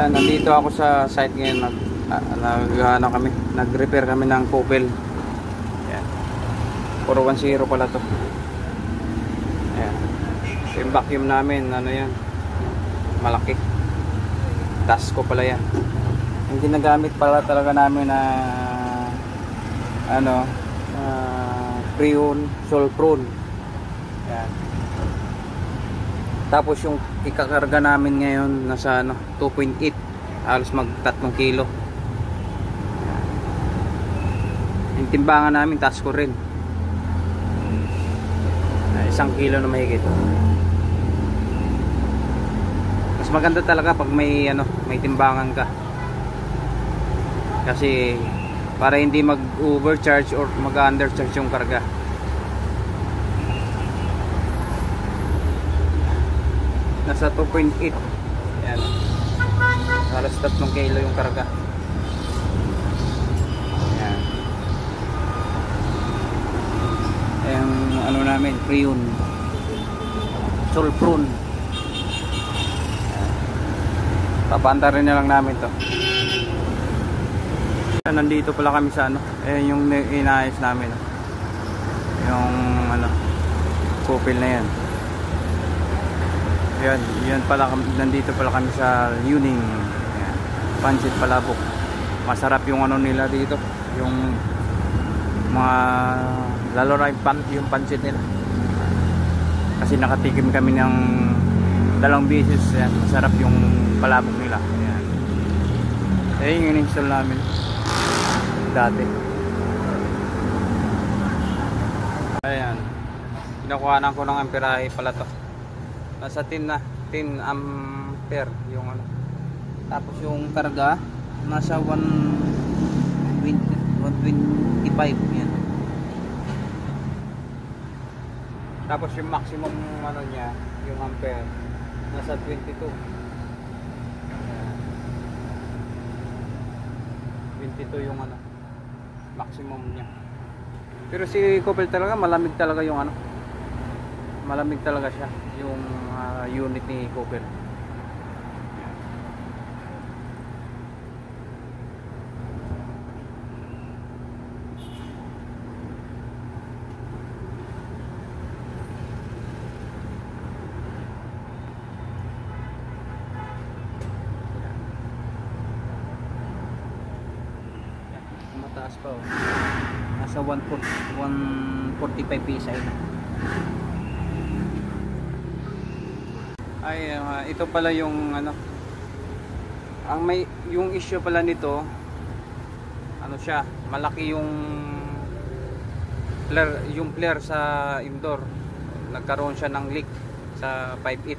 Nandito ako sa site ngayon. Nag-repair kami ng couple. Ayan. 410 pala to. Ayan. Yung vacuum namin, ano yan, malaki. Tasco pala yan. Yung ginagamit pala talaga namin na Freon, Solpron. Ayan. Tapos yung ikakarga namin ngayon nasa 2.8, halos mag 3 kilo. Yung timbangan namin Tasco rin, 1 kilo na mahigit. Mas maganda talaga pag may may timbangan ka, kasi para hindi mag overcharge or mag undercharge yung karga. Nasa 2.8. Ayan. Halos 3 kilo yung karga. Ayan. Yung namin, Freon, Solpron. Papanda rin na lang namin to. Nandito pala kami sa yung inaayos namin. Yung couple na yan. Yan pala, nandito pala kami sa Yuning. Ayan. Pancit Palabok. Masarap yung nila dito. Yung mga, lalo na yung pancit nila. Kasi nakatikim kami ng 2 beses. Ayan. Masarap yung palabok nila. Ayan. Yung in-install namin dati. Ayan. Kinukuhanan ko ng amperahe pala to. Nasa 10 ampere yung tapos yung karga nasa 125 yan. Tapos yung maximum niya, yung ampere nasa 22. Ayan. 22 yung maximum niya. Pero si couple talaga malamig talaga yung malamig talaga siya yung unit ni couple. Mataas pa nasa 145 PSI na. Ay, ito pala yung yung issue pala nito, siya, malaki yung flare sa indoor. Nagkaroon siya ng leak sa 5.8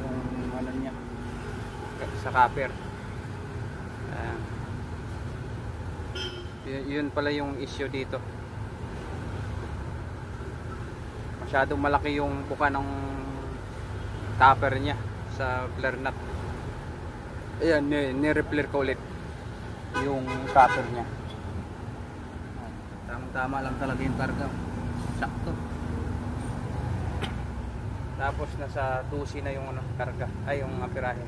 yung niya sa copper. Yun pala yung issue dito. Masyadong malaki yung buka ng copper niya sa flare nut. Ayan, ni-repair ko ulit yung copper niya. Tama lang talaga yung karga. Sakto. Tapos nasa 12 na yung karga, ay yung amperahe.